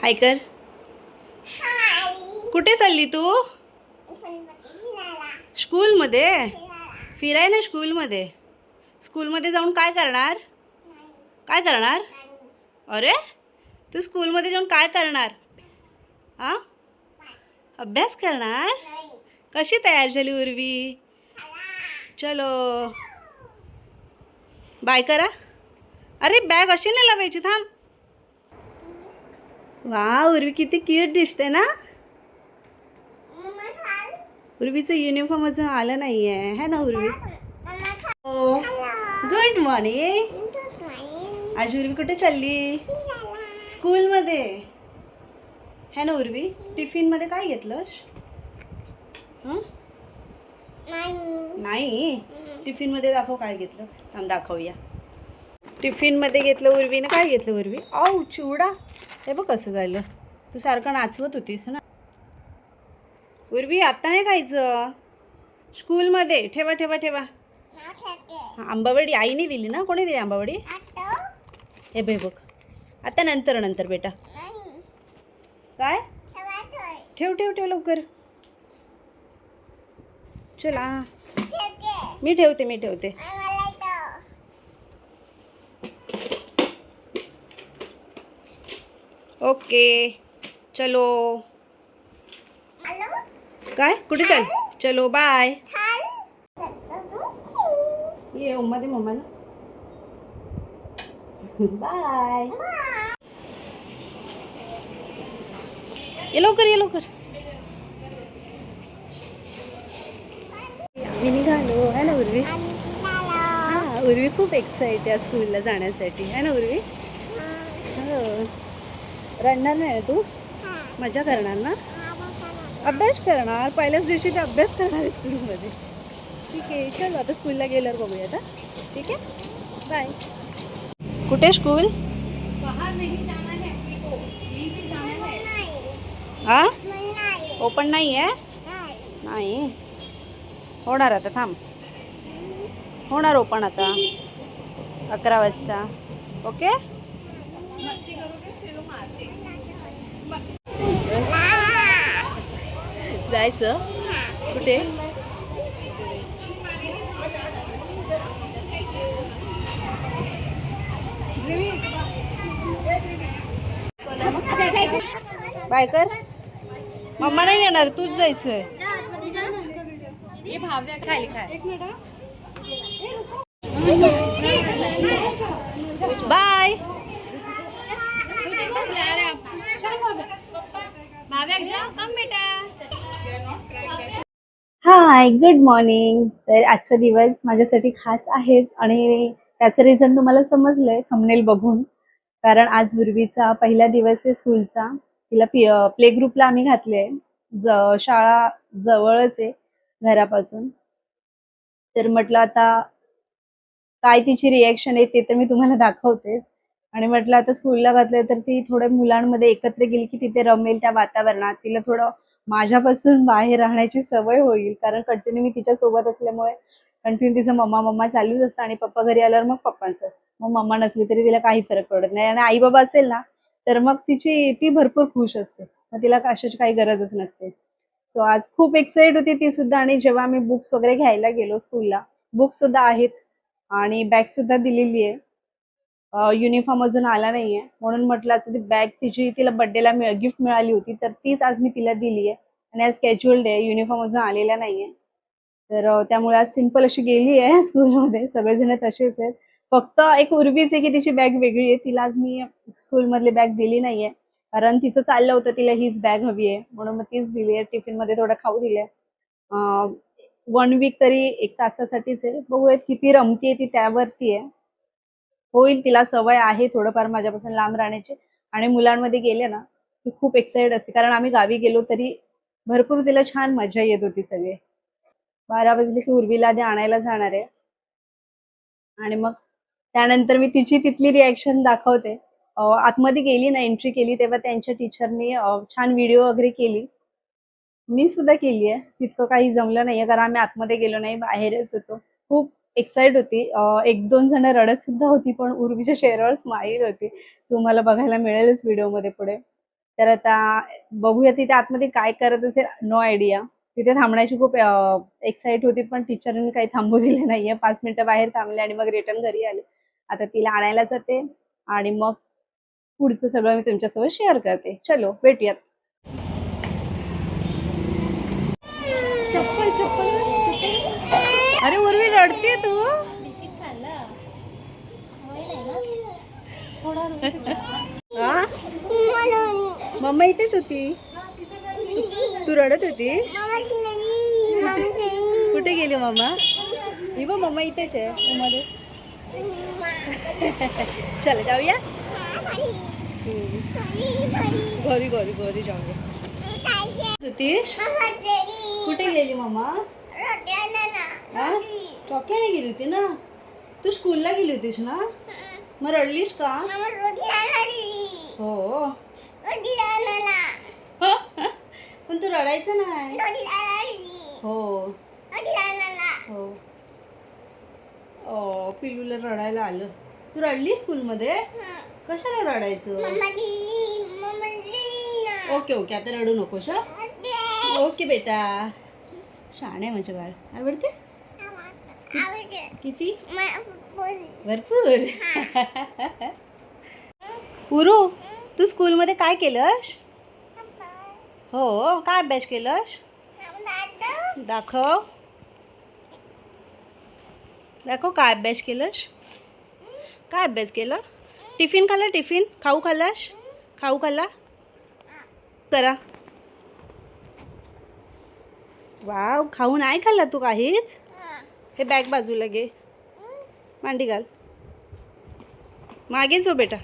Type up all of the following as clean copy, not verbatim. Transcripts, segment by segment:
हाय कर. कुठे चालली तू? स्कूलमध्ये फिरायला. स्कूलमध्ये जाऊन काय करणार? काय करणार? अरे, तू स्कूलमध्ये जाऊन काय करणार? हां, अभ्यास करणार? कशी तयार झाली उर्वी? चलो बाय करा. अरे बॅग अशी नाही लावायची, थांब. वा, उर्वी किती क्यूट दिसते ना. उर्वीचं युनिफॉर्म अजून आलं नाही आहे, है ना उर्वी? हो, गुड मॉर्निंग. आज उर्वी कुठे चालली? स्कूलमध्ये, है ना उर्वी? टिफिनमध्ये काय घेतलंस? नाही. टिफिनमध्ये दाखव काय घेतलं. थांब दाखवूया. टिफिनमध्ये घेतलं उर्वीनं. काय घेतलं उर्वी? आऊ, चिवडा. हे बघ कसं झालं. तू सारखं नाचवत होतीस ना. उर्वी आता नाही खायचं. स्कूलमध्ये ठेवा ठेवा ठेवा. आंबावडी आईने दिली ना? कोणी दिली आंबावडी? हे बघ. आता नंतर बेटा. काय? ठेव ठेव ठेव लवकर. चला, मी ठेवते. ओके, चलो. काय? कुठे चल? चलो बाय. ये उम्मा दे मम्माला. बाय. ये लवकर. आम्ही निघालो, है ना उर्वी? हां, उर्वी खूप एक्साइट आहे स्कूलला जाण्यासाठी, है ना उर्वी? हो. रडणार नाही ना तू? मजा करणार ना? अभ्यास करणार. पहिल्याच दिवशी ते अभ्यास करणार आहे स्कूलमध्ये. ठीक आहे, चलो आता स्कूलला गेल्यावर बघूया आता. ठीक आहे, बाय. कुठे स्कूल? हां, ओपन नाही आहे? नाही होणार आता. थांब, होणार ओपन आता 11 वाजता. ओके. जायचं कुठे? बाय कर. मम्मा नाही येणार, तूच जायचंय. खाली खाय. बाय. हाय, गुड मॉर्निंग. तर आजचा दिवस माझ्यासाठी खास आहेच आणि त्याचं रिझन तुम्हाला समजलंय थंबनेल बघून. कारण आज उर्वीचा पहिला दिवस आहे स्कूलचा. तिला प्ले ग्रुपला आम्ही घातले. शाळा जवळच आहे घरापासून. तर म्हटलं आता काय तिची रिॲक्शन आहे ते तर मी तुम्हाला दाखवतेच. आणि म्हटलं आता स्कूलला घातलंय तर ती थोड्या मुलांमध्ये एकत्र गेली की तिथे रमेल त्या वातावरणात. तिला थोडं माझ्यापासून बाहेर राहण्याची सवय होईल. कारण कंटिन्यू मी तिच्यासोबत असल्यामुळे कंटिन्यू तिचं मम्मा चालूच असतं आणि पप्पा घरी आल्यावर मग पप्पांचं. मग मम्मा नसली तरी तिला काही फरक पडत नाही. आणि आई बाबा असेल ना तर मग ती भरपूर खुश असते. मग तिला कशाची काही गरजच नसते. सो आज खूप एक्साइट होती ती सुद्धा. आणि जेव्हा आम्ही बुक्स वगैरे घ्यायला गेलो स्कूलला, बुक्स सुद्धा आहेत आणि बॅग सुद्धा दिलेली आहे. युनिफॉर्म अजून आला नाहीये म्हणून म्हटलं आता ती बॅग तिची तिला बर्थडेला गिफ्ट मिळाली होती तर तीच आज मी तिला दिली आहे. आणि आज कॅज्युअल डे, युनिफॉर्म अजून आलेला नाहीये. तर त्यामुळे आज सिंपल अशी गेली आहे स्कूलमध्ये. सगळेजण तसेच आहेत. फक्त एक उर्वीच आहे की तिची बॅग वेगळी आहे. तिला आज मी स्कूलमधली बॅग दिली नाहीये. कारण तिचं चाललं होतं तिला हीच बॅग हवी आहे म्हणून मग तीच दिली आहे. टिफिनमध्ये थोडं खाऊ दिलंय. 1 वीक तरी 1 तासासाठीच आहे. बघूयात किती रमतीये ती त्यावरती आहे. होईल, तिला सवय आहे थोडंफार माझ्यापासून लांब राहण्याची. आणि मुलांमध्ये गेले ना ती खूप एक्साइटेड असते. कारण आम्ही गावी गेलो तरी भरपूर तिला छान मजा येत होती सगळे. 12 वाजले की उर्वीला आधी आणायला जाणार आहे आणि मग त्यानंतर मी तिची तिथली रिॲक्शन दाखवते. आतमध्ये गेली ना, एंट्री केली तेव्हा त्यांच्या टीचरनी छान व्हिडिओ वगैरे केली. मी सुद्धा केली आहे. तितकं काही जमलं नाहीये कारण आम्ही आतमध्ये गेलो नाही, बाहेरच होतो. खूप एक्साइट होती. 1-2 जण रडत सुद्धा होती पण उर्वीच्या चेहऱ्यावर स्माईल होती. तुम्हाला बघायला मिळेलच व्हिडिओमध्ये पुढे. तर आता बघूया तिथे आतमध्ये काय करत असेल, नो आयडिया. तिथे थांबण्याची खूप एक्साइट होती, पण टीचरनी काही थांबू दिले नाहीये. 5 मिनिटं बाहेर थांबले आणि मग रिटर्न घरी आले. आता तिला आणायला जाते आणि मग पुढचं सगळं मी तुमच्यासोबत शेअर करते. चलो भेटूयात. चप्पल चप्पल अरे उर्वी रडते तू. हा? मम्मा इथेच होती. तू रडत होतीस. कुठे गेली मम्मा? ही बघ मम्मा इथेच आहे मध्ये. चल जाऊया. घरी घरी घरी जाऊया. सतीश कुठे गेली मम्मा? चॉकलेट गेली होती ना. तू स्कूलला गेली होतीस ना. मग रडलीस का? हो. पण तू रडायचं नाही. हो हो. पिलूला रडायला आलं. तू रडलीस स्कूलमध्ये? कशाला रडायचं? ओके ओके आता रडू नकोस. ओके बेटा. शान आहे माझं बाळ. आवडते किती? भरपूर. उरू तू स्कूलमध्ये काय केलंस? हो काय अभ्यास केलंस? दाखव दाखव काय अभ्यास केलंस? काय अभ्यास केलं? टिफिन खाल्ला? टिफिन खाऊ खाल्लास? खाऊ खाल्ला करा. वाव खाऊ नाही खाल्ला तू काहीच. हे बॅग बाजूला घे. मांडी घाल. मागे जो बेटा.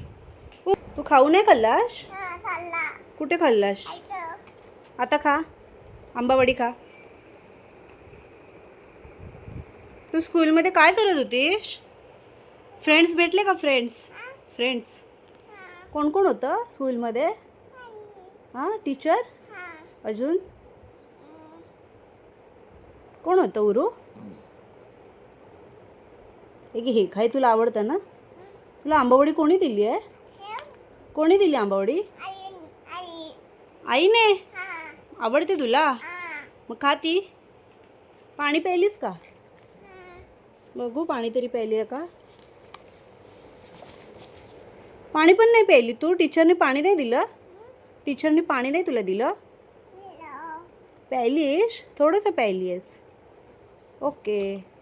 तू खाऊ नाही खाल्लास? कुठे खाल्लास? आता खा. आंबावडी खा. तू स्कूलमध्ये काय करत होतीस? फ्रेंड्स भेटले का? फ्रेंड्स कोण कोण होतं स्कूलमध्ये? हां टीचर अजून कोण होतं? उरू हे काय तुला आवडतं ना? तुला आंबावडी कोणी दिली आहे? कोणी दिली आंबावडी? आईने. आवडते तुला? मग खा ती. पाणी प्यायलीस का? बघू पाणी तरी प्यायली आहे का? पाणी पण नाही प्यायली तू. टीचरने पाणी नाही दिलं? टीचरने पाणी नाही तुला दिलं? प्यायलीस? थोडंसं प्यायलीस. ओके.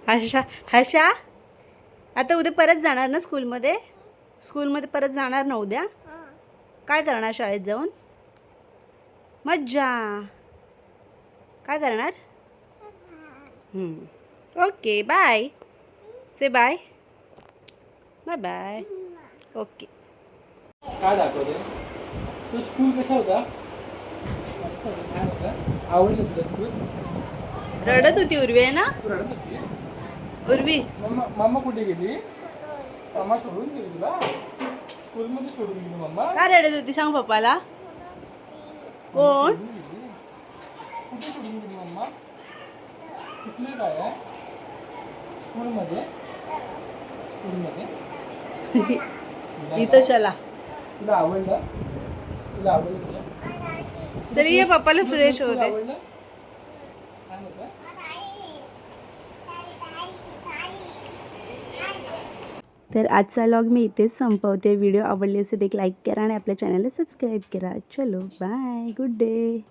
हर्षा आता उद्या परत जाणार ना स्कूलमध्ये? स्कूलमध्ये परत जाणार ना उद्या? काय करणार शाळेत जाऊन? मज्जा. काय करणार? Okay bye. Say bye. Bye bye. Okay. काय दाखवते? तो स्कूल कसा होता? मस्त होता. छान होता. आवडलं तुला स्कूल? रडत होती उर्वी आहे ना? तू रडत होती? उर्वी मम्मा कुठे गेली? मम्मा सोडून गेली तुला? स्कूलमध्ये सोडून गेली मम्मा? का रडत होती सांग पप्पाला. कोण? कुठे सोडून गेली मम्मा? कुठले काय आहे? स्कूलमध्ये इथं चला. तुला आवडलं? तुला आवडलं तुला? तरी ये पप्पाला फ्रेश होते. आवडलं? छान होतं? तर आजचा व्लॉग मी इथेच संपवते. व्हिडिओ आवडले असेल तर एक लाईक करा आणि आपल्या चॅनलला सबस्क्राईब करा. चलो बाय. Good day.